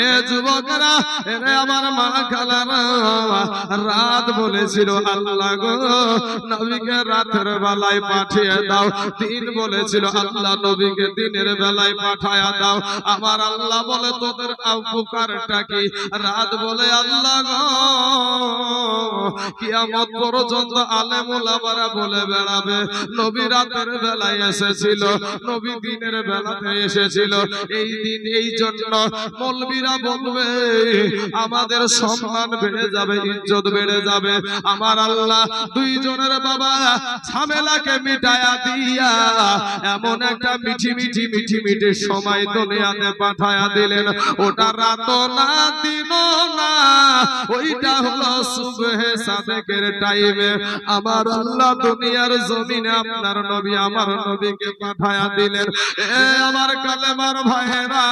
এ যুবকেরা, এরে আমার মা খালারা, রাত বলেছিল আল্লাহ গো নবীকে রাতের বেলায় পাঠিয়ে দাও, দিন বলেছিল আল্লাহ নবীকে দিনের বেলায় পাঠায়া দাও। আমার আল্লাহ বলে তোদের উপকারটা কি? রাত বলে আল্লাহ গো কিয়ামত পর্যন্ত আলেম ওলামারা বলে বেড়াবে নবী রাতের বেলায় এসেছিল, নবী দিনের বেলাতে এসেছিল। এই দিন এই জন্য মৌলবীরা বলবে আমাদের সম্মান বেড়ে যাবে, ইজ্জত বেড়ে যাবে। আমার আল্লাহ দুইজনের বাবা ঝামেলাকে মিটায়া দিয়া এমন একটা মিঠি মিঠি মিঠি মিঠি সময় দুনিয়াতে পাঠায়া দিলেন। ওটা রাত না দিন না, ওইটা হলো সুবহে সাদেকের টাইমে। আমার আল্লাহ দুনিয়ার জমিনে আপনার নবী আমার নবীকে পাঠায়া দিলেন। এ আমার কালেমার ভাইরা,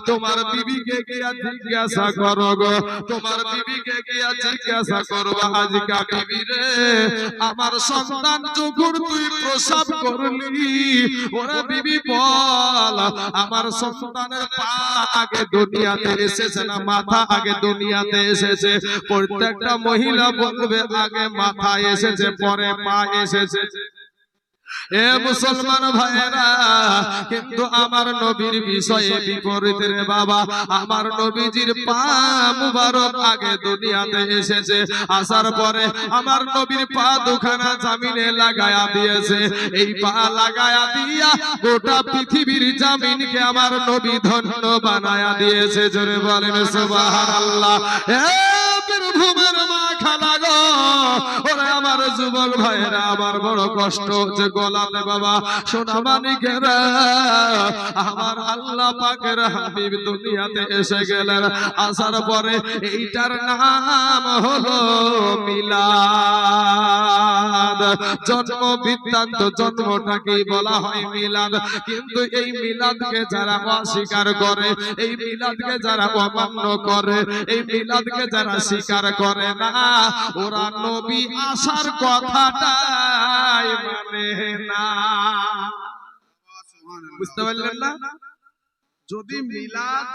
তোমার বিবিকে গিয়া জিজ্ঞাসা করো গো, তোমার বিবিকে গিয়া জিজ্ঞাসা করবা আজকা বিবি রে, আমার সন্তান যখন তুই প্রসব করলি, ওরে বিবি বল আমার সন্তানের পা আগে দুনিয়াতে এসেছে না মাথা আগে দুনিয়াতে এসেছে? প্রত্যেকটা মহিলা বলবে আগে মাথা এসেছে পরে পা এসেছে। এ মুসলমান ভাইরা, কিন্তু আমার নবীর বিষয়ে বিপরীত রে বাবা। আমার নবীজির পা মুবারক আগে দুনিয়াতে এসেছে, আসার পরে আমার নবীর পা দুখানা জমিনে লাগায়া দিয়েছে। এই পা লাগায়া দিয়া গোটা পৃথিবীর জমিনকে আমার নবী ধন্য বানায়া দিয়েছে। জোরে বলেন সুবহানাল্লাহ। এ বীরভূমের মা খালা গো, ওরে আমার যুবক ভাইরা, আমার বড় কষ্ট যে গলাতে বাবা সোনা মানিকেরা, আমার আল্লাহ পাকের হাবিব দুনিয়াতে এসে গেলেন। আসার পরে এইটার নাম হলো মিলাদ। জন্ম বৃত্তান্ত, জন্মটাকেই বলা হয় মিলাদ। কিন্তু এই মিলাদকে যারা অস্বীকার করে, এই মিলাদকে যারা অমান্য করে, এই মিলাদকে যারা স্বীকার করে না, ওরা নবী আসার কথাটাই মানে না। বুঝতে পারলেন না? যদি মিলাদ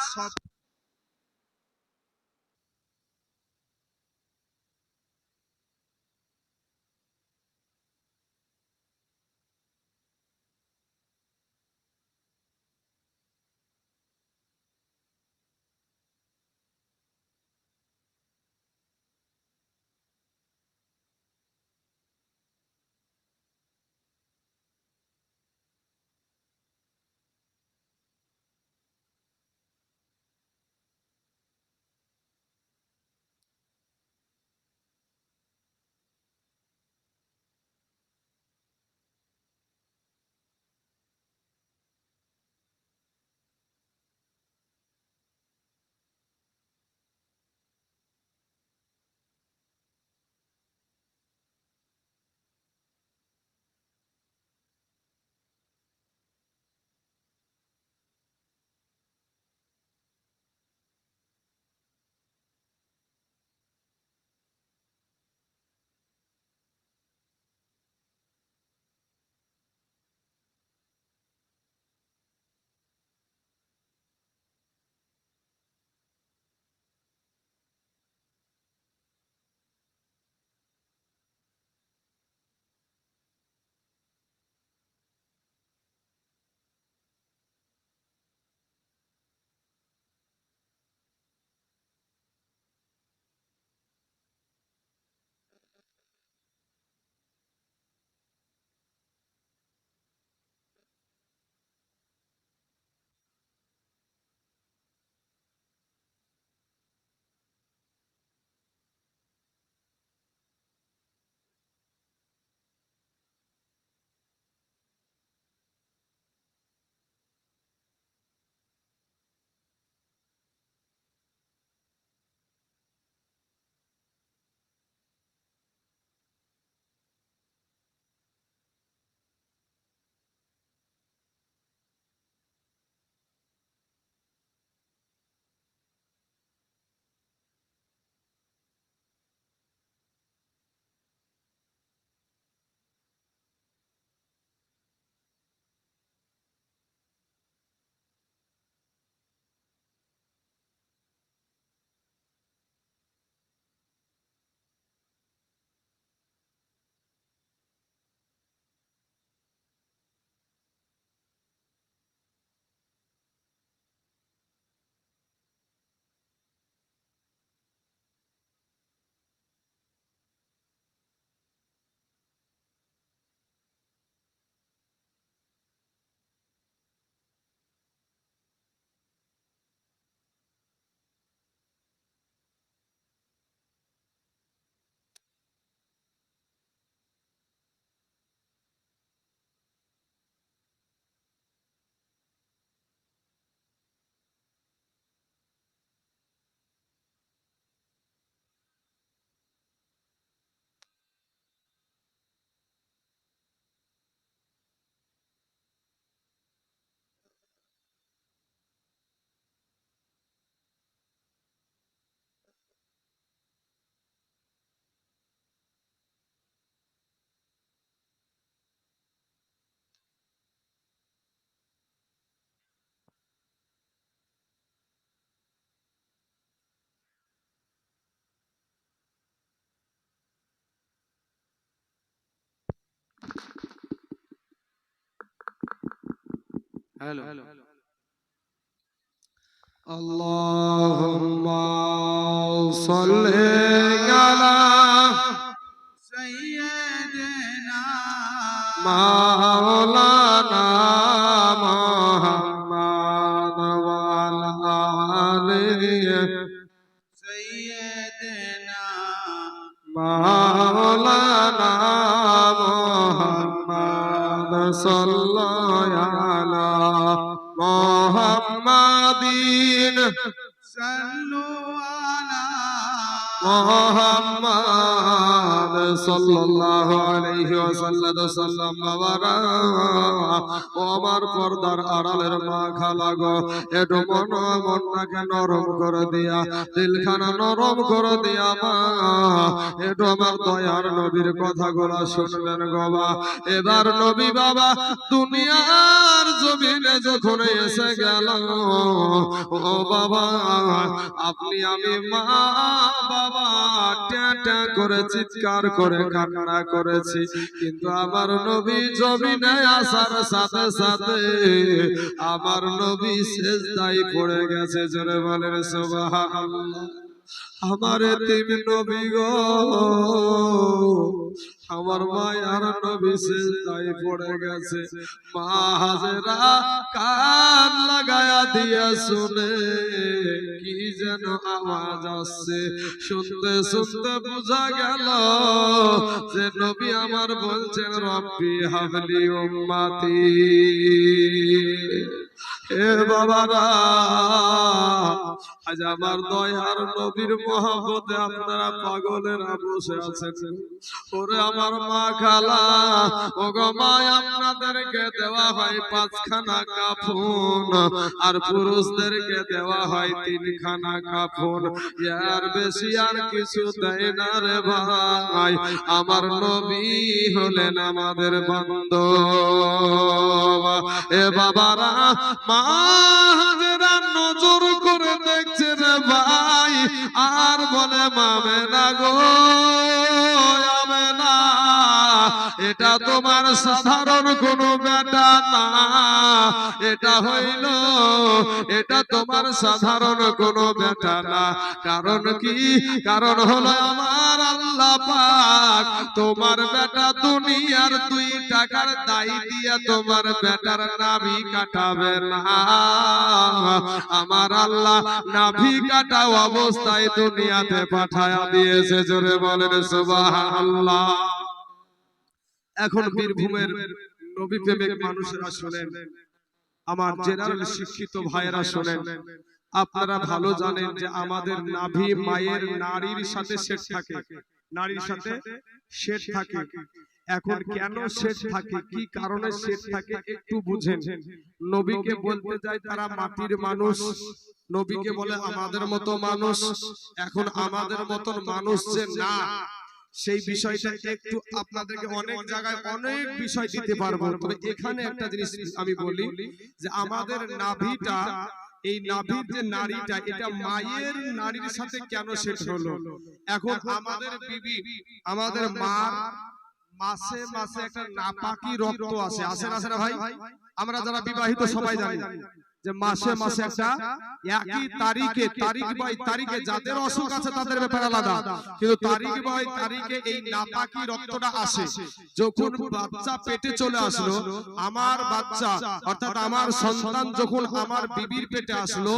হ্যালো আল্লাহুম্মা সাল্লি আলা সাইয়্যিদিনা মাওলানা মুহাম্মদ ওয়া আলা আলিহি সাইয়্যিদিনা মাওলানা মুহাম্মদ সাল্লাল্লাহু আলা মুহাম্মাদিন সাল্লু আলা মুহাম্মদ সাল্লাল্লাহু আলাইহি ওয়াসাল্লাম ও আমার পর্দার আড়ালের মা খালা গো একটু মনটাকে নরম করে দিয়া দিলখানা নরম করে দিয়া মা একটু আমার দয়ার নবীর কথাগুলো শুনবেন গো মা এবার নবী বাবা দুনিয়ার জমিনে যখন এসে গেল ও বাবা আপনি আমি মা বাবা ট্যাঁ করে চিৎকার করে কান্না করেছি কিন্তু আমার নবী জমিনে আসার সাথে সাথে আমার নবী সিজদায় পড়ে গেছে জোরে বলেন সুবহানাল্লাহ আমার এতিম নবী গো আমার মায়ার নবী সিজদায় পড়ে গেছে মা হাজেরা কান লাগায়া দিয়া শুনে কি যেন আওয়াজ আসছে শুনতে শুনতে বোঝা গেল যে নবী আমার বলছেন রব্বি হাবলি উম্মতি এ বাবারা আজ আমার দয়ার নবীর মহব্বতে আপনারা পাগলেরা বসে আছেন ওরে আমার মা খালা ও গো মা আপনাদেরকে দেওয়া হয় 5 খানা কাফন আর পুরুষদেরকে দেওয়া হয় 3 খানা কাফন এর বেশি আর কিছু দেয় না রে ভাই আমার নবী হলেন আমাদের বান্ধব এ বাবারা মা হাজেরা নজর করে দেখছে রে ভাই আর বলে মামে না গো আমেনা এটা তোমার সাধারণ কোনো বেটা না এটা হইল এটা তোমার সাধারণ কোনো বেটা না কারণ কি কারণ হলো আমার আল্লাহ পাক তোমার বেটা দুনিয়ার 2 টাকার দাই দিয়া তোমার বেটার নাভি কাটাবে না আমার আল্লাহ নাভি কাটা অবস্থায় দুনিয়াতে পাঠায়া দিয়েছে জোরে বলেন সুবহানাল্লাহ এখন বীরভূমের নবী প্রেমিক মানুষেরা শুনেন আমার জেনারেল শিক্ষিত ভাইয়েরা শুনেন আপনারা ভালো জানেন যে আমাদের নাভি মায়ের নারীর সাথে সেট থাকে নারীর সাথে সেট থাকে এখন কেন সেট থাকে কি কারণে সেট থাকে একটু বুঝেন নবীকে বলতে যায় তারা মাটির মানুষ নবীকে বলে আমাদের মতো মানুষ এখন আমাদের মতন মানুষ যে না সেই বিষয়টা একটু আপনাদেরকে অনেক জায়গায় অনেক বিষয় দিতে পারবো তবে এখানে একটা জিনিস আমি বলি যে আমাদের নাভিটা এই নাভির যে নারীটা এটা মায়ের নারীর সাথে কেন সেট হলো এখন আমাদের বিবি আমাদের মা মাসে মাসে একটা নাপাকি রক্ত আসে আসে না ভাই আমরা যারা বিবাহিত সবাই জানি যে মাসে মাসে একটা একই তারিখে তারিখ বাই তারিখে যাদের অসুখ আছে তাদের ব্যাপারে আলাদা কিন্তু তারিখ বাই তারিখে এই নাপাকি রক্তটা আসে যখন বাচ্চা পেটে চলে আসলো আমার বাচ্চা অর্থাৎ আমার সন্তান যখন আমার বিবির পেটে আসলো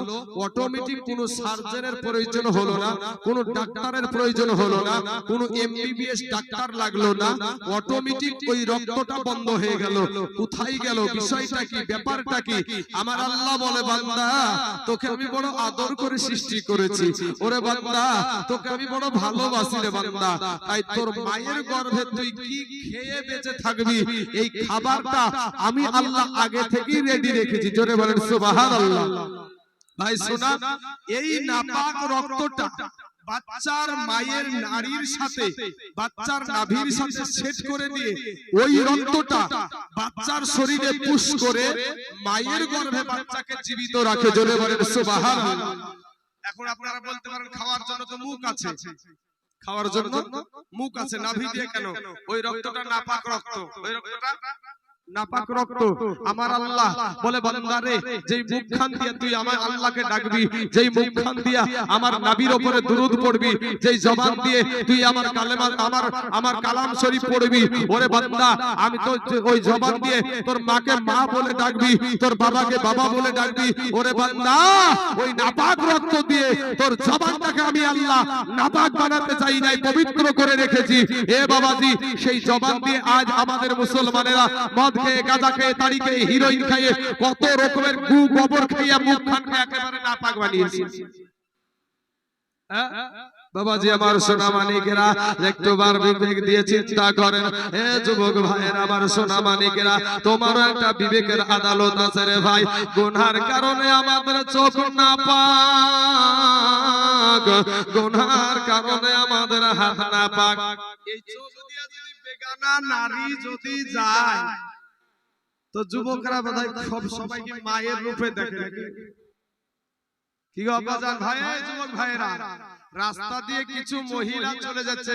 অটোমেটিক কোনো সার্জনের প্রয়োজন হলো না কোনো ডাক্তারের প্রয়োজন হলো না কোনো এমবিবিএস ডাক্তার লাগলো না অটোমেটিক ওই রক্তটা বন্ধ হয়ে গেল কোথায় গেল বিষয়টা কি ব্যাপারটা কি আমার আল্লাহ বলে বান্দা তোকে আমি বড় আদর করে সৃষ্টি করেছি ওরে বান্দা তোকে আমি বড় ভালোবাসি রে বান্দা তাই তোর মায়ের গর্ভে তুই কি খেয়ে বেঁচে থাকবি এই খাবারটা আমি আল্লাহ আগে থেকেই রেডি রেখেছি জোরে বলেন সুবহানাল্লাহ ভাই শোনা এই নাপাক রক্তটা বাচ্চার মায়ের নারীর সাথে বাচ্চার নাভির সাথে সেট করে দিয়ে ওই রক্তটা বাচ্চার শরীরে পুশ করে মায়ের গর্ভে বাচ্চাকে জীবিত রাখে জোরে বলেন সুবহানাল্লাহ এখন আপনারা বলতে পারেন খাওয়ার জন্য তো মুখ আছে খাওয়ার জন্য মুখ আছে নাভি দিয়ে কেন ওই রক্তটা নাপাক রক্ত ওই রক্তটা নাপাক রক্ত। আমার আল্লাহ বলে বান্দারে যেই মুখখান দিয়ে তুই আমার আল্লাহকে ডাকবি, যেই মুখখান দিয়ে আমার নবীর উপরে দরুদ পড়বি, যেই জবান দিয়ে তুই আমার কালেমা আমার কালাম শরীফ পড়বি, ওরে বান্দা আমি তো ওই জবান দিয়ে তোর মাকে মা বলে ডাকবি, তোর বাবাকে বাবা বলে ডাকবি, ওরে বান্দা ওই নাপাক রক্ত দিয়ে তোর জবানটাকে আমি আল্লাহ নাপাক বানাতে চাই নাই, পবিত্র করে রেখেছি। এ বাবাজি সেই জবান দিয়ে আজ আমাদের মুসলমানেরা মদ খেয়ে, গাঁজা খেয়ে, তাড়ি খেয়ে, হিরোইন খেয়ে, কত রকমের গু গোবর খেয়ে মুখখানকে একেবারে নাপাক বানিয়েছে। বাবাজি আমার সোনা মানিকেরা একটু বার বিবেক দিয়ে চিন্তা করেন। হে যুবক ভাইয়েরা, আমার সোনা মানিকেরা, তোমারও একটা বিবেকের আদালত আছে রে ভাই। গুনার কারণে আমাদের চোখ নাপাক, গুনার কারণে আমাদের হাত নাপাক। এই চোখ দিয়ে যদি বেগানা নারী যদি যায় তো যুবকরা বোধহয় সবাইকে মায়ের রূপে দেখে। কি গো বাজান ভাই, যুবক ভাইরা, রাস্তা দিয়ে কিছু মহিলা চলে যাচ্ছে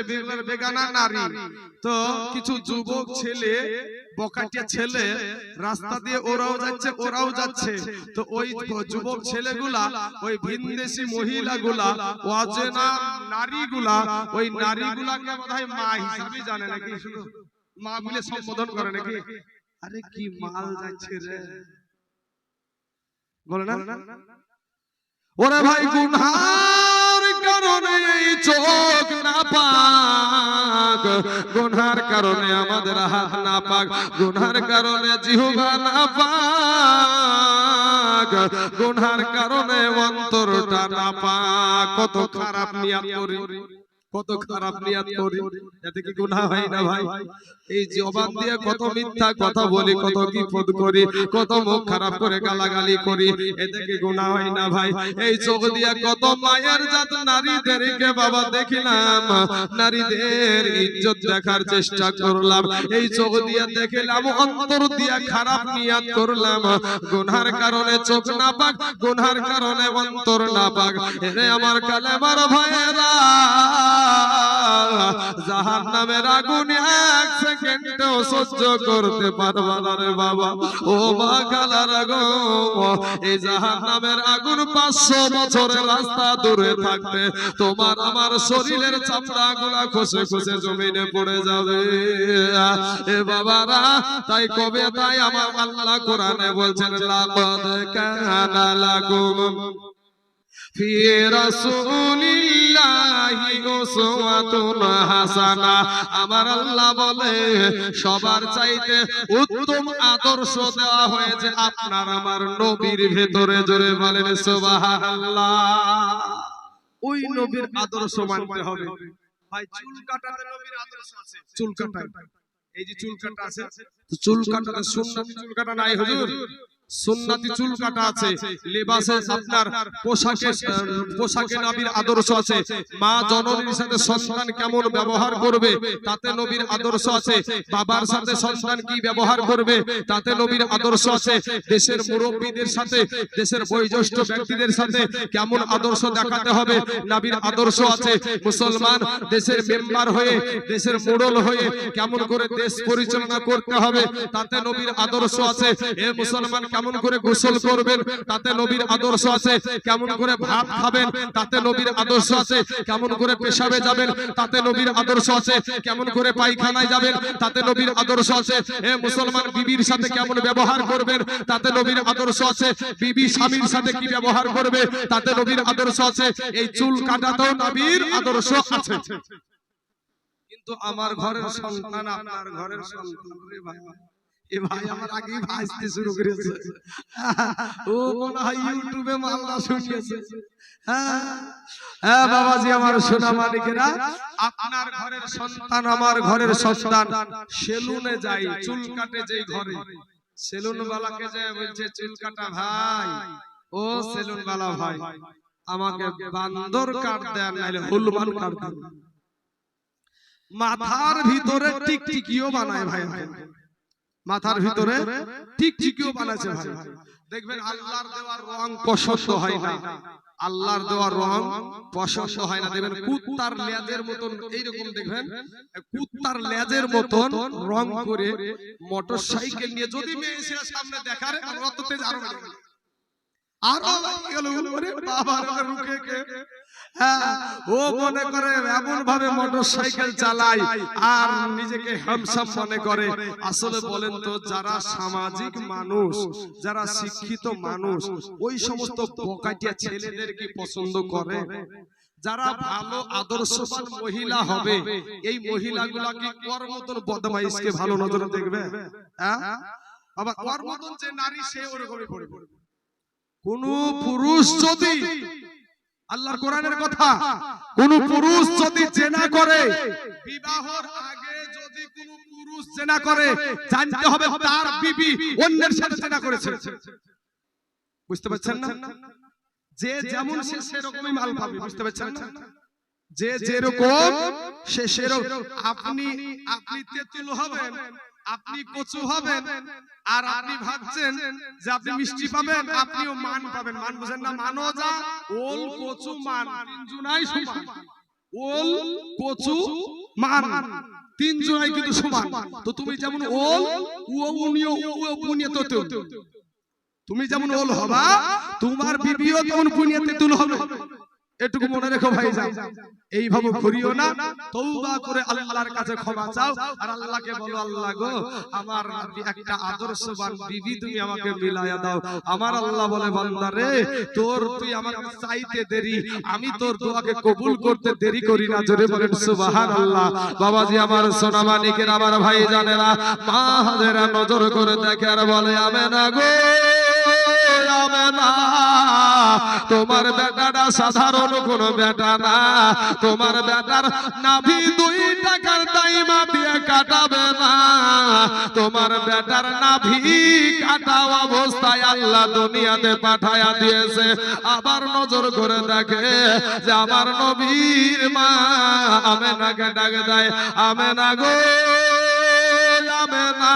বেগানা নারী, তো কিছু যুবক ছেলে, বকাটিয়া ছেলে রাস্তা দিয়ে ওরাও যাচ্ছে, তো ওই যুবক ছেলেগুলা ওই ভিনদেশী মহিলাগুলা, অচেনা নারীগুলা, ওই নারীগুলাকে বোধহয় মা হিসেবে জানে নাকি, শুধু মা বলে সম্বোধন করে নাকি। আরে কি মাল যাচ্ছে রে, বলে না। ওরে ভাই গুনার কারণে এই চোখ নাপাক, গুনার কারণে আমাদের হাত নাপাক, গুনার কারণে জিহ্বা নাপাক, গুনার কারণে অন্তরটা নাপাক। কত খারাপ নিয়ত করি, কত খারাপ নিয়ত করি, এতে কি গুনাহ হয় না ভাই? এই জবান দিয়ে কত মিথ্যা কথা বলি, কত বিপদ করি, কত মুখ খারাপ করে গালাগালি করি, এতে কি গুনাহ হয় না ভাই? এই চোখ দিয়ে কত মায়ের জাত নারীদেরকে বাবা দেখিলাম, নারীদের ইজ্জত দেখার চেষ্টা করলাম, এই চোখ দিয়ে দেখলাম, অন্তর দিয়ে খারাপ নিয়ত করলাম, গুনার কারণে চোখ নাপাক, গুনার কারণে অন্তর নাপাক। এরে আমার কালেমার ভাইয়েরা, জাহান্নামের আগুন এক সেকেন্ডও সহ্য করতে পারবা না রে বাবা। ও মা কালার আগুন, এই জাহান্নামের আগুন 500 বছরের রাস্তা দূরে থাকতে তোমার আমার শরীরের চামড়া গুলা খসে খসে জমিনে পড়ে যাবে। এ বাবারা, তাই কবে তাই আমার আল্লাহ কোরআনে বলছেন, লাকাদ কানা লাকুম ফি রাসূলিল্লাহি উসওয়াতুন হাসানা। আমার আল্লাহ বলে সবার চাইতে উত্তম আদর্শ দেওয়া হয়েছে আপনার আমার নবীর ভেতরে। জোরে বলেন সুবহানাল্লাহ। ওই নবীর আদর্শ মানতে হবে ভাই। চুল কাটাতে নবীর আদর্শ আছে, চুল কাটা, এই যে চুল কাটা আছে, চুল কাটাতে সুন্নতি চুল কাটা নাই হুজুর, সুন্নতি চুল কাটা আছে। লেবাসে আপনার পোশাকে নবীর আদর্শ আছে। মা জননীর সাথে সন্তান কেমন ব্যবহার করবে তাতে নবীর আদর্শ আছে। বাবার সাথে সন্তান কি ব্যবহার করবে তাতে নবীর আদর্শ আছে। দেশের মুরব্বীদের সাথে, দেশের বয়োজ্যেষ্ঠ ব্যক্তিদের সাথে কেমন আদর্শ দেখাতে হবে নবীর আদর্শ আছে। মুসলমান দেশের মেম্বার হয়ে, দেশের মোড়ল হয়ে কেমন করে দেশ পরিচালনা করতে হবে তাতে নবীর আদর্শ আছে। এ মুসলমান কেমন করে গোসল করবেন তাতে নবীর আদর্শ আছে। কেমন করে ভাত খাবেন তাতে নবীর আদর্শ আছে। কেমন করে পেশাবে যাবেন তাতে নবীর আদর্শ আছে। কেমন করে পায়খানায় যাবেন তাতে নবীর আদর্শ আছে। এ মুসলমান বিবির সাথে কেমন ব্যবহার করবেন তাতে নবীর আদর্শ আছে। বিবি স্বামীর সাথে কি ব্যবহার করবে তাতে নবীর আদর্শ আছে। এই চুল কাটাতেও নবীর আদর্শ আছে। কিন্তু আমার ঘরের সন্তান, আপনার ঘরের সন্তান রে ভাই, এ ভাই আমার আগেই ভাসতে শুরু করেছে। ও মনে হয় ইউটিউবে মাল্লা শুনিয়েছে। হ্যাঁ বাবাজি আমার সোনা মানিকেরা, আপনার ঘরের সন্তান, আমার ঘরের সন্তান সেলুনে যায়, চুল কাটে যেই ঘরে, সেলুন ওয়ালাকে যায় বলছে চুল কাটা ভাই, ও সেলুন ওয়ালা ভাই আমাকে বান্দর কাট দেন নাইলে হুলমান কাট দেন। মাথার ভিতরে টিকটিকিও বানায় ভাই, মাথার ভিতরে টিকটিকিও বানাচ্ছে ভাই। দেখবেন আল্লাহর দেওয়ার রং পছন্দ হয় না, আল্লাহর দেওয়া রং পছন্দ হয় না। দেখবেন কুত্তার লেজের মতন এইরকম, দেখবেন কুত্তার লেজের মতন রং করে মোটরসাইকেল নিয়ে যদি মেয়ে ছেলে সামনে দেখারে অত তেজ আরো গেল বাবার রুখে কে। ও মনে করে এমন ভাবে মোটরসাইকেল চালায় আর নিজেকে হ্যান্ডসাম মনে করে। আসলে বলেন তো, যারা সামাজিক মানুষ, যারা শিক্ষিত মানুষ, ওই সমস্ত বকাটিয়া ছেলেদের কি পছন্দ করে? যারা ভালো আদর্শবান মহিলা হবে, এই মহিলাগুলা কি ওর মতন বদমাইশকে ভালো নজরে দেখবে? আবার ওর মতন যে নারী, সে ওরকমই পড়বে। কোন পুরুষ যদি, আল্লাহর কোরআনের কথা, কোন পুরুষ যদি জেনা করে, বিবাহের আগে যদি কোন পুরুষ জেনা করে, জানতে হবে তার বিবি অন্যের সাথে জেনা করেছে। বুঝতে পারছেন না? যে যেমন সে সেরকমই মাল পাবে। বুঝতে পারছেন না? যে যেরকম সে সেরকম। আপনি তেঁতুল হবেন, আপনি কচু হবেন, আর আপনি ভাবছেন যে আপনি মিষ্টি পাবেন, আপনিও মান পাবেন। মান বুঝেন না? মানো যা, ওল কচু মান তিনজনাই সমান। ওল কচু মান তিনজনাই কিন্তু সমান। তো তুমি যেমন ওল, তুমি যেমন ওল হবা, তোমার বিবিও তেমন পুনিয়াতে তুল হবে। এটুকু মনে রেখো ভাই। যাও এইভাবে ঘুরিও না, তওবা করে আল্লাহর কাছে ক্ষমা চাও আর আল্লাহকে বলো, আল্লাহ গো, আমার একটা আদর্শবান বিবি তুমি আমাকে মিলায়া দাও। আমার আল্লাহ বলে, বান্দা রে, তুই আমাকে চাইতে দেরি, আমি তোর দোয়াকে কবুল করতে দেরি করি না। জোরে বলেন সুবহানাল্লাহ। বাবাজি আমার, সোনা মানিকের আমার ভাই জানেরা, মা হাজেরা নজর করে দেখে আর বলে, আমেনা গো, তোমার বেটাটা সাধারণ কোন বেটা না। তোমার বেটার নাভি 2 টাকার দাইমা দিয়ে কাটাবে না। তোমার বেটার নাভি কাটা অবস্থায় আল্লাহ দুনিয়াতে পাঠায়া দিয়েছে। আবার নজর করে দেখে যে আমার নবীর মা আমেনাকে ডাক দেয়, আমেনা গো, আমেনা,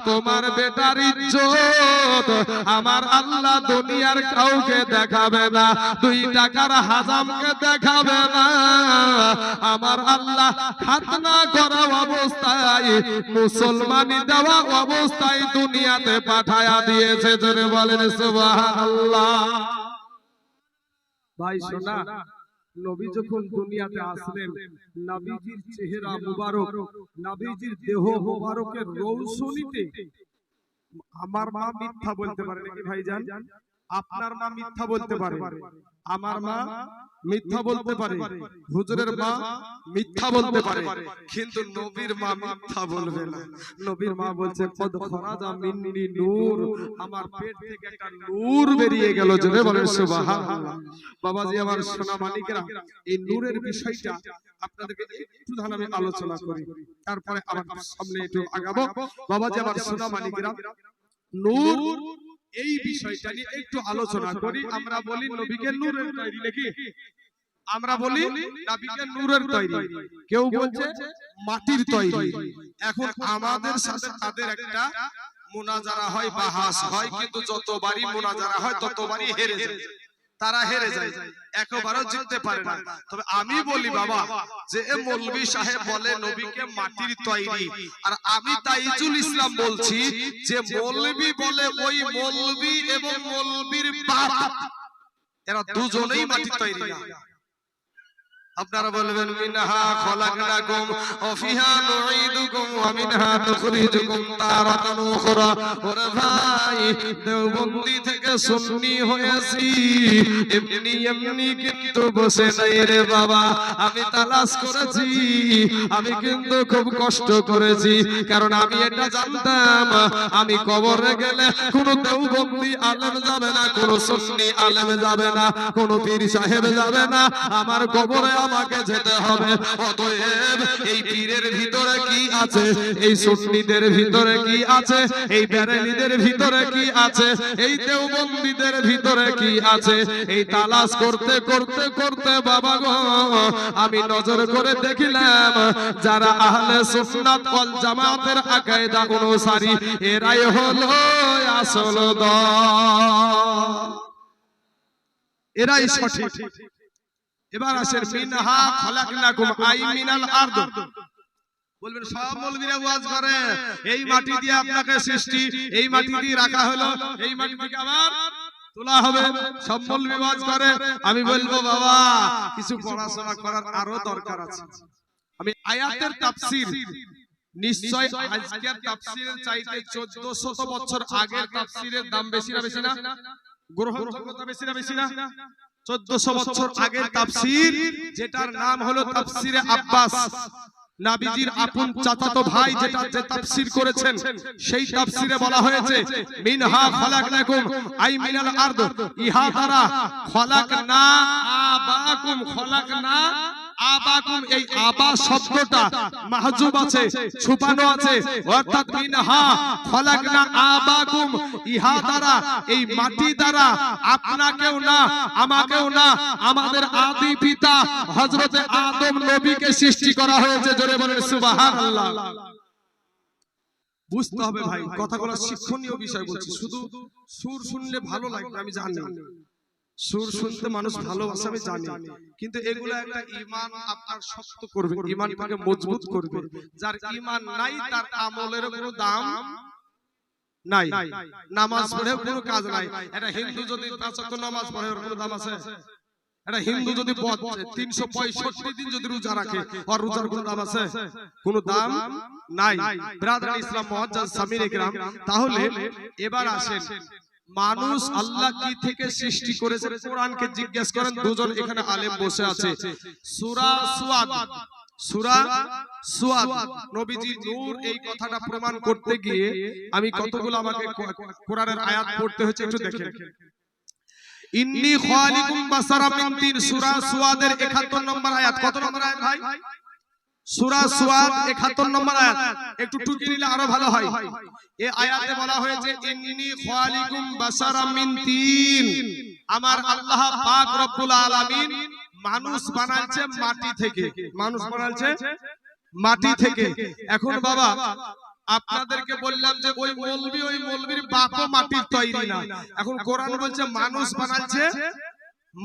তোমার বেটার ইজ্জত আমার আল্লাহ দুনিয়ার কাউকে দেখাবে না, 2 টাকার হাজামকে দেখাবে না। আমার আল্লাহ খাতনা করা অবস্থায়, মুসলমানি দেওয়া অবস্থায় দুনিয়াতে পাঠায়া দিয়েছে। জোরে বলেন সুবহানাল্লাহ। ভাই শোনা, নবী যখন দুনিয়াতে আসলেন, নবীজির চেহারা মুবারক, নবীজির দেহ মুবারকের রৌশনীতে আমার মা মিথ্যা বলতে পারে নাকি ভাইজান? আপনার মা মিথ্যা বলতে পারে, আমার মা মিথ্যা বলতে পারে, হুজুরের মা মিথ্যা বলতে পারে, কিন্তু নবীর মা মিথ্যা বলবে না। নবীর মা বলছে, কদ খরাজা মিন্নি নূর, আমার পেট থেকে একটা নূর বেরিয়ে গেল। জোরে বলেন সুবহানাল্লাহ। বাবাজি আমার, সোনা মানিকেরা, এই নূরের বিষয়টা আপনাদেরকে একটু ধান আমি আলোচনা করি, তারপরে আমার সামনে একটু আগাবো। বাবাজি আমার, সোনা মানিকেরা, নূর এই বিষয়টা নিয়ে একটু আলোচনা করি। আমরা বলি নবীকে নূরের তৈরি নাকি? আমরা বলি নবীকে নূরের তৈরি, কেউ বলছে মাটির তৈরি। এখন আমাদের সাথে তাদের একটা মুনাজারা হয়, বাহাস হয়, কিন্তু যতবারই মুনাজারা হয় ততবারই হেরে যায়। তারা হেরে যায়, একবারও জিততে পারে না। তবে আমি বলি বাবা, যে মৌলভী সাহেব বলে নবীকে মাটির তৈরি, আর আমি তাইজুল ইসলাম বলছি যে মৌলভী বলে ওই মৌলভী এবং মৌলভীর বাপ, এরা দুজনেই মাটির তৈরি না। আপনারা বলবেন, মিনহা খলাকনাকুম ওয়া ফিহা নুঈদুকুম ওয়া মিনহা নুখরিজুকুম তারাতান উখরা। ওরে ভাই, দেওবন্দি থেকে সুন্নি হয়েছি, এমনি কিন্তু বসে নাই রে বাবা। আমি তালাশ করেছি, আমি কিন্তু খুব কষ্ট করেছি, কারণ আমি এটা জানতাম আমি কবরে গেলে কোনো দেওবন্দি আলেম যাবে না, কোনো সুন্নি আলেম যাবে না, কোনো পীর সাহেব যাবে না, আমার কবরে আমাকে যেতে হবে। অতএব এই পীরের ভিতরে কি আছে, এই সুন্নিদের ভিতরে কি আছে, এই বেরেলিদের ভিতরে কি আছে, এই দেওবন্দীদের ভিতরে কি আছে, এই তালাশ করতে করতে করতে বাবা গো, আমি নজর করে দেখিলাম যারা আহলে সুন্নাত ওয়াল জামাতের আকীদা অনুসারী, এরাই হলো আসল দল। এরাই সঠিক। এবার আসেন মিনহা খলাকনাকুম আই মিনাল আরদ। বলবেন সব মৌলবীরা ওয়াজ করে এই মাটি দিয়ে আপনাকে সৃষ্টি, এই মাটি দিয়ে রাখা হলো, এই মাটি থেকে আবার তোলা হবে, সব মৌলবী ওয়াজ করে। আমি বলবো বাবা কিছু পড়াশোনা করার আরো দরকার আছে। আমি আয়াতের তাফসীর নিশ্চয় আজকের তাফসীরের চাইতে 1400 বছর আগের তাফসীরের দাম বেশি না বেশি না, গ্রহণযোগ্যতা বেশি না বেশি না। 1400 বছর আগের তাফসীর যেটার নাম হলো তাফসীরে আব্বাস, নবীজির আপন চাচাতো ভাই যেটা যে তাফসীর করেছেন, সেই তাফসীরে বলা হয়েছে মিনহা খলাকনাকুম আই মিনাল আরদ, ইহা দ্বারা খলাকনা আবাকুম, খলাকনা আবাকুম, এই আবা শব্দটা মাহজুব আছে, ছুপানো আছে, অর্থাৎ মিনহা খলাকনা আবাকুম, ইহা দ্বারা এই মাটি দ্বারা আপনাকেও না আমাকেও না আমাদের আদি পিতা হযরতে আদম নবীকে সৃষ্টি করা হয়েছে। জোরে বলেন সুবহানাল্লাহ। বুঝতে হবে ভাই, কথাগুলো শিক্ষণীয় বিষয় বলছি। শুধু সুর শুনলে ভালো লাগবে আমি জানি, সুর শুনতে মানুষ ভালোবাসে আমি জানি, কিন্তু এগুলো একটা ঈমান আপনার শক্ত করবে, ঈমানটাকে মজবুত করবে। যার ঈমান নাই তার আমলের কোনো দাম নাই, নামাজ পড়েও কোনো কাজ নাই। এটা হিন্দু যদি 5 ওয়াক্ত নামাজ পড়ে ওর কোনো দাম আছে? এটা হিন্দু যদি 365 দিন যদি রোজা রাখে আর রোজার কোনো দাম আছে? কোনো দাম নাই। ব্রাদার ইসলাম মুআজ্জাজ সামির ইকরাম, তাহলে এবার আসেন মানুষ আল্লাহ কি থেকে সৃষ্টি করেছে কোরআনকে জিজ্ঞেস করেন। দুজন এখানে আলেম বসে আছে। সূরা সুয়াদ, সূরা সুয়াদ, নবীজি নূর এই কথাটা প্রমাণ করতে গিয়ে আমি কতগুলো আমাকে কোরআনের আয়াত পড়তে হয়েছে একটু দেখেন। ইন্নী খালিকুম বাসারা মিন তিন, সূরা সুয়াদের 71 নম্বর আয়াত। কত নম্বর আয়াত ভাই? সূরা সুয়াদ 71 নম্বর আয়াত। একটু টুকি নিলে আরো ভালো হয়। এই আয়াতে বলা হয়েছে ইন্নী খালিকুম বাসারা মিন তিন, আমার আল্লাহ পাক রব্বুল আলামিন মানুষ বানাইছে মাটি থেকে, মানুষ বানাইছে মাটি থেকে। এখন বাবা আপনাদেরকে বললাম যে ওই মৌলবীর বাপও মাটির তৈরি না। এখন কোরআন বলছে মানুষ বানাচ্ছে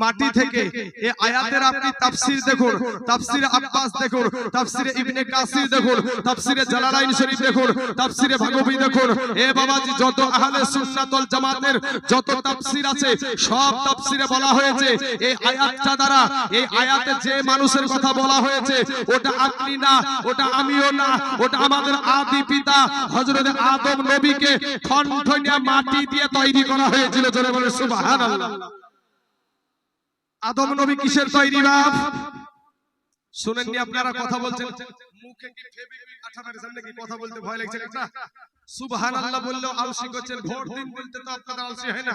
মাটি থেকে। এই আয়াতের আপনি তাফসীর দেখুন, তাফসীরে আব্বাস দেখুন, তাফসীরে ইবনে কাসির দেখুন, তাফসীরে জালালাইন শরীফ দেখুন, তাফসীরে ভাগবী দেখুন। এ বাবাজি যত আহলে সুন্নাত ওয়াল জামাতের যত তাফসীর আছে সব তাফসীরে বলা হয়েছে এই আয়াতটা দ্বারা, এই আয়াতে যে মানুষের কথা বলা হয়েছে ওটা আপনি না, ওটা আমিও না, ওটা আমাদের আদি পিতা হযরত আদম নবীকে ঠনঠনিয়া মাটি দিয়ে তৈরি করা হয়েছিল। জোরে বলেন সুবহানাল্লাহ। আদম নবী কিসের তৈরি বাপ? শুনেননি আপনারা কথা বলছেন, মুখে কি ফেবিকুইক আঠাটার সামনে কি কথা বলতে ভয় লাগছে না? সুবহানাল্লাহ বললেও আলসি করছেন, ভোট দিন বলতে তো আপনারা আলসি হয় না?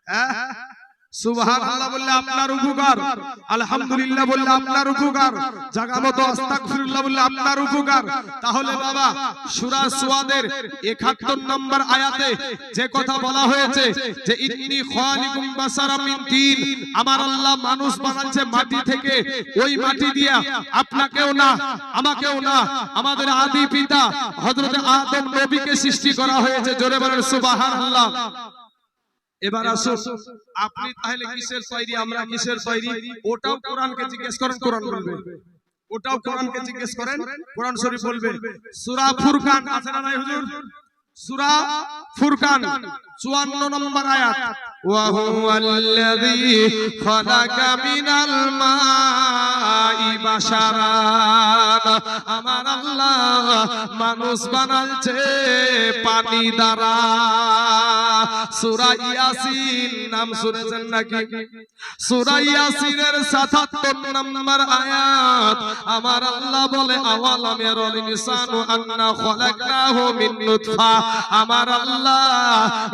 হ্যাঁ, সুবহানাল্লাহ বললে আপনার উপকার, আলহামদুলিল্লাহ বললে আপনার উপকার, জায়গা মতো আস্তাগফিরুল্লাহ বললে আপনার উপকার। তাহলে বাবা সূরা সুয়াদের 71 নম্বর আয়াতে যে কথা বলা হয়েছে যে ইন্নী খালিকুম বাসারা মিন তিন, আমার আল্লাহ মানুষ বানাচ্ছে মাটি থেকে, ওই মাটি দিয়া আপনাকেও না আমাকেও না আমাদের আদি পিতা হযরত আদম নবীকে সৃষ্টি করা হয়েছে। জোরে বলেন সুবহানাল্লাহ। এবার আসুন আপনি তাহলে কিসের তৈরি, আমরা কিসের তৈরি? ওটাও কোরআনকে জিজ্ঞেস করেন, কোরআন বলবে। ওটাও কোরআনকে জিজ্ঞেস করেন, কোরআন শরীফ বলবে। সূরা ফুরকান আছে না নাই হুজুর? সূরা ফুরকান 54 নম্বর আয়াত। ওয়া হুয়াল্লাযী খালাকা মিনাল মাই বাশারান, আমার আল্লাহ মানুষ বানাইছে পানি দ্বারা। সূরা ইয়াসিন নাম শুনেছেন নাকি? সূরা ইয়াসিনের ৭৭ নম্বর আয়াত আমার আল্লাহ বলে আওয়ালাম ইয়ারাল ইনসানু আন্না খালাকনাহু মিন নুতফা, আমার আল্লাহ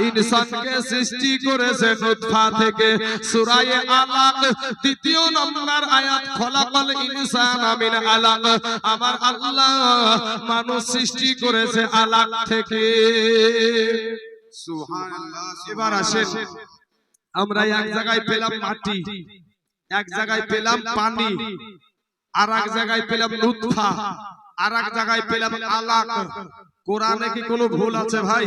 ইনসানকে সৃষ্টি করেছে নুতফা থেকে। সূরা আলাক ২য় নম্বর আয়াত খলাকাল ইনসানা মিন আলাক, আমার আল্লাহ মানুষ সৃষ্টি করেছে আলাক থেকে। সুবহানাল্লাহ। এবার আসেন আমরা এক জায়গায় পেলাম মাটি, এক জায়গায় পেলাম পানি, আর এক জায়গায় পেলাম নুতফা, আর এক জায়গায় পেলাম আলাক। কোরআনে কি কোনো ভুল আছে ভাই?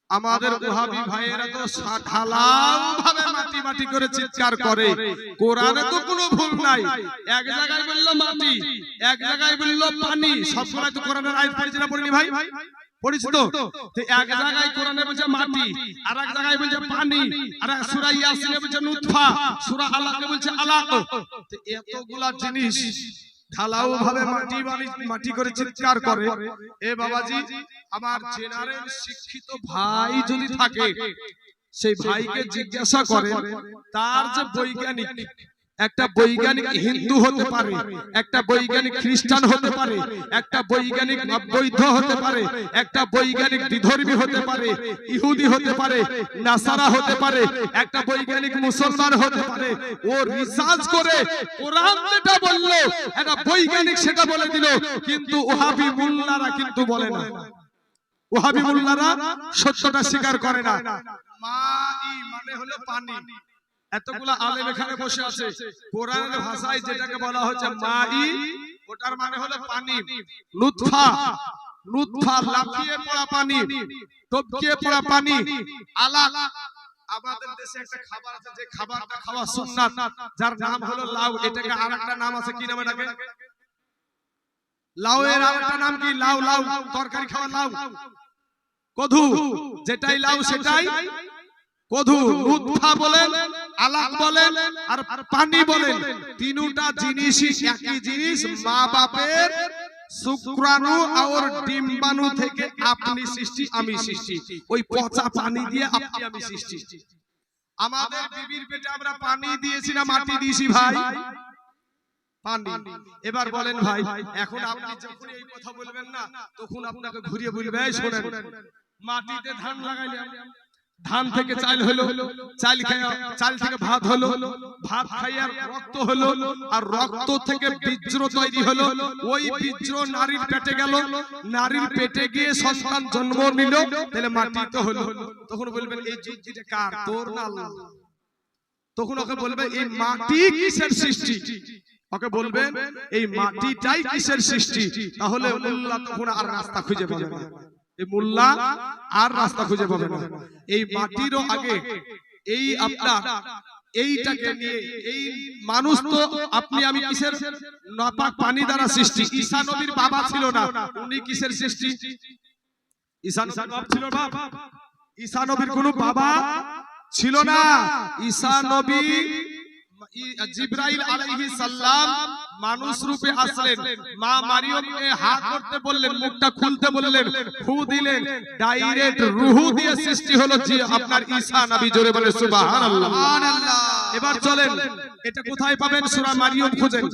আমাদের ওহাবি ভাইয়েরা তো ঢালাও ভাবে মাটি মাটি করে চিৎকার করে। কোরআনে তো কোনো ভুল নাই, এক জায়গায় বললো মাটি, এক জায়গায় বললো পানি। সবগুলাই তো কোরআনের আয়াত পড়েছি না পড়িনি ভাই? পড়েছি তো। এক জায়গায় কোরআনে বলছে মাটি, আর এক জায়গায় বলছে পানি, আর সূরা ইয়াসিনে বলছে নুতফা, সূরা আলাকে বলছে আলাক। এতগুলা জিনিস ঢালাও ভাবে মাটি করে চিৎকার করে। এ বাবাজি, আমার জেনারেল শিক্ষিত ভাই যদি থাকে, সেই ভাইকে জিজ্ঞাসা করে তার যে বৈজ্ঞানিক, একটা বৈজ্ঞানিক হিন্দু হতে পারে, একটা বৈজ্ঞানিক খ্রিস্টান হতে পারে, একটা বৈজ্ঞানিক বৌদ্ধ হতে পারে, একটা বৈজ্ঞানিক বিধর্মী হতে পারে, ইহুদি হতে পারে, নাসারা হতে পারে, একটা বৈজ্ঞানিক মুসলমান হতে পারে। ও রিসার্চ করে কোরআন যেটা বললো একটা বৈজ্ঞানিক সেটা বলে দিল, কিন্তু ওহাবি মোল্লারা কিন্তু বলে না। ওহাবি মোল্লারা সত্যটা স্বীকার করে না। মাই মানে হলো পানি। এতগুলা আলেম এখানে বসে আছে, কোরআনের ভাষায় যেটাকে বলা হচ্ছে মাই, ওটার মানে হলো পানি। নুতফা, নুতফা লাফিয়ে পড়া পানি, টপকে পড়া পানি। আলাক, আমাদের দেশে একটা খাবার আছে যে খাবারটা খাওয়া সুন্নাত, যার নাম হলো লাউ। এটাকে আরেকটা নাম আছে, কি নাম এটাকে? লাউ এর আরেকটা নাম কি? লাউ, লাউ তরকারি খাওয়া লাউ। কদু, যেটাই লাউ সেটাই কদু। নুতফা বলেন, আলাক বলেন, আর পানি বলেন, তিনটা জিনিসই একই জিনিস। মা বাপের শুক্রাণু আর ডিম্বাণু থেকে আপনি সৃষ্টি, আমি সৃষ্টি। ওই পচা পানি দিয়ে আপনি আমি সৃষ্টি। আমাদের বিবির পেটে আমরা পানি দিয়েছি না মাটি দিয়েছি ভাই? পানি। এবার বলেন ভাই, এখন আপনি যখন এই কথা বলবেন না, তখন আপনাকে ঘুরিয়ে বলবে, এই শোনেন, মাটিতে ধান লাগাইলাম, ধান থেকে চাল হলো, চাল থেকে ভাত হলো, ভাত খাইয়ে রক্ত হলো, আর রক্ত থেকে বীর্য তৈরি হলো। ওই বীর্য নারীর পেটে গেল, নারীর পেটে গিয়ে সন্তান জন্ম নিল, তাহলে মাটি তো হলো। তখন বলবেন এই জিনিসটা কার? তোর না আল্লাহ? তখন ওকে বলবে এই মাটি কিসের সৃষ্টি? ওকে বলবেন এই মাটিটাই কিসের সৃষ্টি? তাহলে আল্লাহ তখন আর রাস্তা খুঁজে পাবে না। এই মোল্লা আর রাস্তা খুঁজে পাবে না। এই মাটিরও আগে এই আপনার এইটাকে নিয়ে এই মানুষ তো আপনি আমি কিসের? নাপাক পানি দ্বারা সৃষ্টি। ঈসা নবীর বাবা ছিল না, উনি কিসের সৃষ্টি? ঈসা নবীর বাবা ছিল না, ঈসা নবীর কোনো বাবা ছিল না। ঈসা নবী জিবরাইল আলাইহিস সালাম মানুষ রূপে আসলেন, মা মারিয়মকে হাত করতে বললেন, মুখটা খুলতে বললেন, ফু দিলেন, ডাইরেক্ট রূহ দিয়ে সৃষ্টি হলো জি আপনার ঈসা নবী। জোরে বলে সুবহানাল্লাহ। এবার চলেন, এটা কোথায় পাবেন? সূরা মারিয়ম খোঁজেন,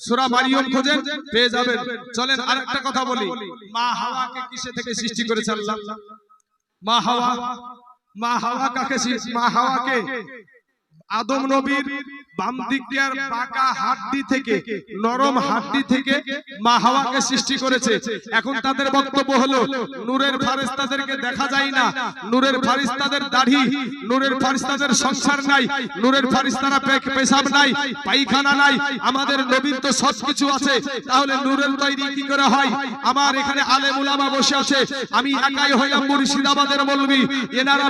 সূরা মারিয়ম খোঁজেন, পেয়ে যাবেন। চলেন আরেকটা কথা বলি, মা হাওয়াকে কিসে থেকে সৃষ্টি করেছে আল্লাহ? মা হাওয়া, মা হাওয়া কাকে? মা হাওয়াকে আদম নবীর বাম দিক দিয়ে পাকা হাড্ডি থেকে, নরম হাড্ডি থেকে মা হাওয়াকে সৃষ্টি করেছে। এখন তাদের বক্তব্য হলো নূরের ফারিস্তাদেরকে দেখা যায় না, নূরের ফারিস্তাদের দাড়ি, নূরের ফারিস্তাদের সংসার নাই, নূরের ফারিস্তারা পেশাব নাই, পায়খানা নাই। আমাদের নবীর তো সবকিছু আছে, তাহলে নূরের তৈরি কি করে হয়? আমার এখানে আলেম উলামা বসে আছে, আমি একাই হইলাম মুর্শিদাবাদের মৌলবী, এনারা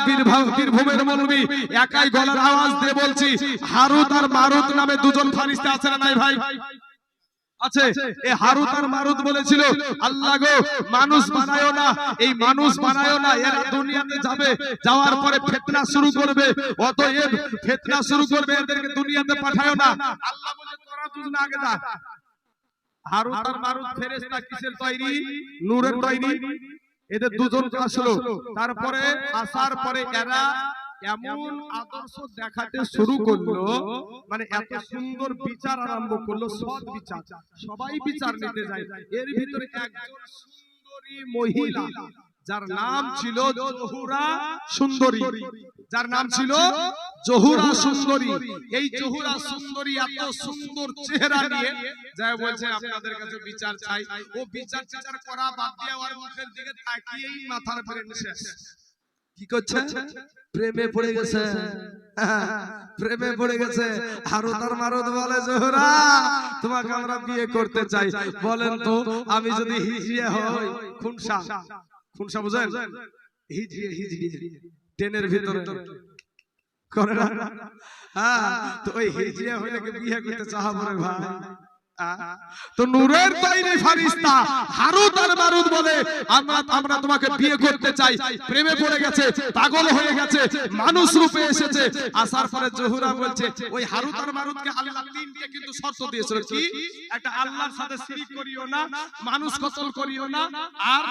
বীরভূমের মৌলবী। একাই গলার আওয়াজ দিয়ে বলছি, হারুত আর মারুত নামে দুজন ফারিস্তা আছে না নাই ভাই? আছে। এই হারুত আর মারুত বলেছিল, আল্লাহ গো মানুষ বানায়ো না, এই মানুষ বানায়ো না, এরা দুনিয়াতে যাবে, যাওয়ার পরে ফিতনা শুরু করবে, অতএব ফিতনা শুরু করবে, এদেরকে দুনিয়াতে পাঠায়ো না। আল্লাহ বলে তোরা দুজন আগে যা। হারুত আর মারুত ফেরেশতা কিসের তৈরি? নূরের তৈরি। এদের দুজন আসলো, তারপরে আসার পরে এরা এমন আদর্শ দেখাতে শুরু করলো, মানে এত সুন্দর বিচার আরম্ভ করলো, সৎ বিচার, সবাই বিচার নিতে যায়। এর ভিতরে একজন সুন্দরী মহিলা, যার নাম ছিল জহুরা সুন্দরী, যার নাম ছিল জহুরা সুন্দরী। এই জহুরা সুন্দরী এত সুন্দর চেহারা নিয়ে যায়, বলছে আপনাদের কাছে বিচার চাই। ও বিচার টিচার করা বাদ দিয়ে ওর মুখের দিকে তাকিয়েই মাথার ব্রেন শেষ। কি করছে? প্রেমে পড়ে গেছে, প্রেমে পড়ে গেছে। হারুত আর মারুত বলে, জোহরা তোমাকে আমরা বিয়ে করতে চাই, বলেন তো আমি যদি হিজড়িয়া হই? খুনসা, খুনসা বুঝেন? হিজড়িয়ে হিজড়িয়ে ট্রেনের ভিতরে করে না। হ্যাঁ, তো ওই হিজড়িয়া হইলে কি বিয়ে করতে চাহাবো রে ভাই? তো নূরের তৈরি ফেরেশতা হারুত আর মারুত বলে আমরা তোমাকে বিয়ে করতে চাই। প্রেমে পড়ে গেছে, পাগল হয়ে গেছে, মানুষ রূপে এসেছে। আসার পরে জহুরা বলছে ওই হারুত আর মারুতকে আল্লাহ তিনটে কিন্তু শর্ত দিয়েছিল। কি? একটা আল্লাহর সাথে শিরক করিও না, মানুষ কতল করিও না, আর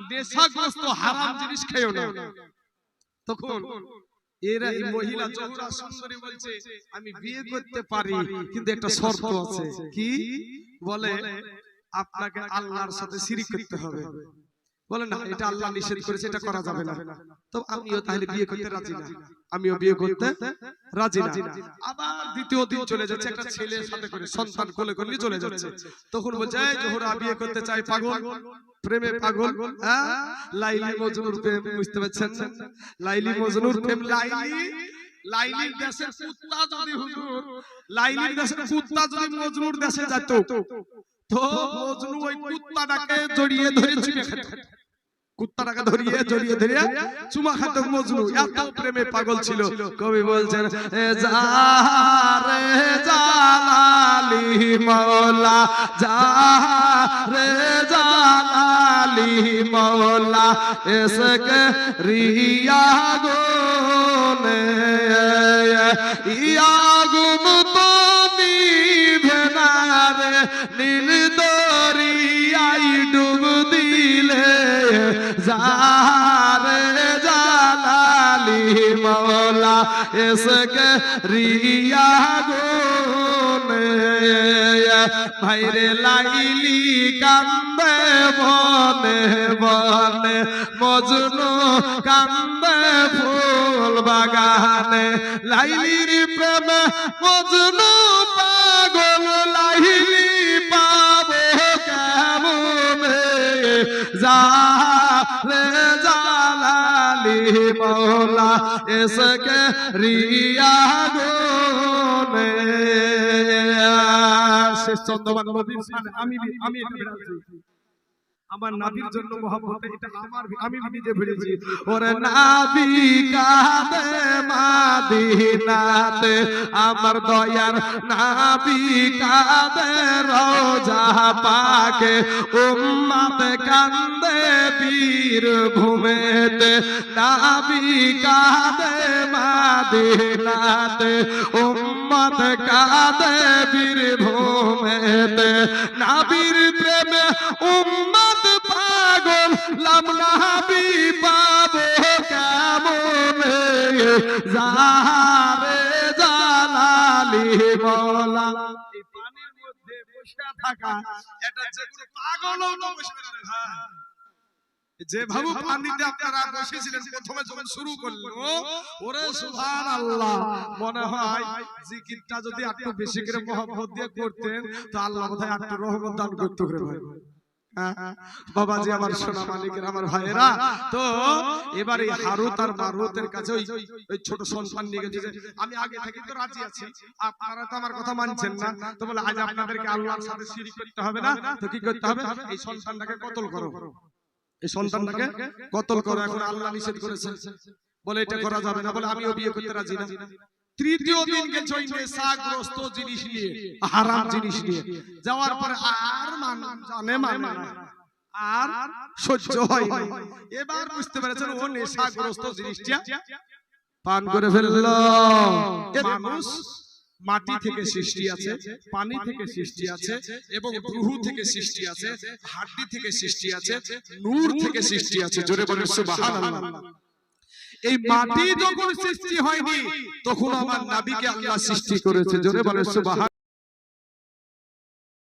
নেশাগ্রস্ত হারাম জিনিস খেও না। তখন এরা এই মহিলা জহুরা সুন্দরী বলছে আমি বিয়ে করতে পারি, কিন্তু একটা শর্ত আছে। কি? বলে আপনাকে আল্লাহর সাথে শিরক করতে হবে। বলে না, এটা আল্লাহ নিষেধ করেছে, এটা করা যাবে না। তো আমিও তাহলে বিয়ে করতে রাজি না, আমিও বিয়ে করতে রাজি না। আবার দ্বিতীয় দিন চলে যাচ্ছে, একটা ছেলের সাথে করে সন্তান কোলে করে চলে যাচ্ছে। তখন বলছে এই জহুরা বিয়ে করতে চাই, পাগল, প্রেমে পাগল। হ্যাঁ, লাইলি মজনুর প্রেম, বুঝতে পারছেন না? লাইলি মজনুর প্রেম। লাইলির দেশের কুত্তা যদি হুজুর, লাইলির দেশের কুত্তা যদি মজনুর দেশে যেত, তো মজনু ওই কুত্তাটাকে জড়িয়ে ধরে চুমে খেত। কুত্তাটাকে জড়িয়ে ধরে চুমা খেত মজনু, এত প্রেমে পাগল ছিল। কবি বলছেন জারে জালালি মাওলা, জারে জালালি মাওলা, এসকে রিয়া গোনে ইয়া গুম তো নিভে না রে, নীল দরিয়াই ডুব দিলে, জারে জালালি মাওলা, এসকে রিয়া গোনে। ভাইরে লাইলি কান্দে বনে বনে, মজনু কান্দে ফুল বাগানে। লাইলির প্রেমে মজনু পাগল, লাইলি পাবো কেমনে, জারে জালালি মাওলা, এসকে রিয়া গোনে। শেষ চন্দ্রবান নবীর সামনে আমি এটা বেরাচ্ছি, আমার নবীর জন্য মহব্বতে এটা আমি নিজে ভেড়েছি। ওরে নবী কাঁদে মদিনাতে, আমার দয়ার নবী কাঁদে রোজা পাকে, উম্মত কান্দে বীর ভূমেতে, নবী কাঁদে মদিনাতে, উম্মত কাঁদে বীর ভূমেতে। নবীর প্রেমে উম্মত পাগল, লামনাবি পাবো কেমনে, জারে জালালি মাওলা। এই পানির মধ্যে বসে থাকা এটা যে কোনো পাগলও না বসে পারে। ভাই যে ভাবু পানিতে আপনারা বসেছিলেন প্রথমে যখন শুরু করলো, ওরে সুবহানাল্লাহ, মনে হয় জিকিরটা যদি একটু বেশি করে মহব্বত দিয়ে করতেন তো আল্লাহ বোধহয় একটু রহমত দান করতে করে। ভাই বাবাজি, আমার সোনা মালিকের আমার ভাইয়েরা, তো এবার এই হারুত আর মারুতের কাছে ওই ছোট সন্তান নিয়ে গেছে। আমি আগে থেকে তো রাজি আছি, আপনারা তো আমার কথা মানছেন না। তো বলে আজ আপনাদেরকে আল্লাহর সাথে শিরক করতে হবে না, তো কি করতে হবে? এই সন্তানটাকে কতল করো, এই সন্তানটাকে কতল করো। এখন আল্লাহ নিষেধ করেছেন, বলে এটা করা যাবে না। বলে আমিও বিয়ে করতে রাজি না। তৃতীয় দিন গেছে ওই নেশাগ্রস্ত জিনিস নিয়ে, হারাম জিনিস নিয়ে। যাওয়ার পরে আর জানে মানে আর সহ্য হয় না। এবার বুঝতে পেরেছেন ও নেশাগ্রস্ত জিনিসটা পান করে ফেললো। মানুষ মাটি থেকে সৃষ্টি আছে, পানি থেকে সৃষ্টি আছে, এবং রূহ থেকে সৃষ্টি আছে, হাড্ডি থেকে সৃষ্টি আছে, নূর থেকে সৃষ্টি আছে। জোরে বলেন সুবহানাল্লাহ। এই মাটি যখন সৃষ্টি হয়নি তখন আমার নবীকে আল্লাহ সৃষ্টি করেছে। জোরে বলেন সুবহানাল্লাহ।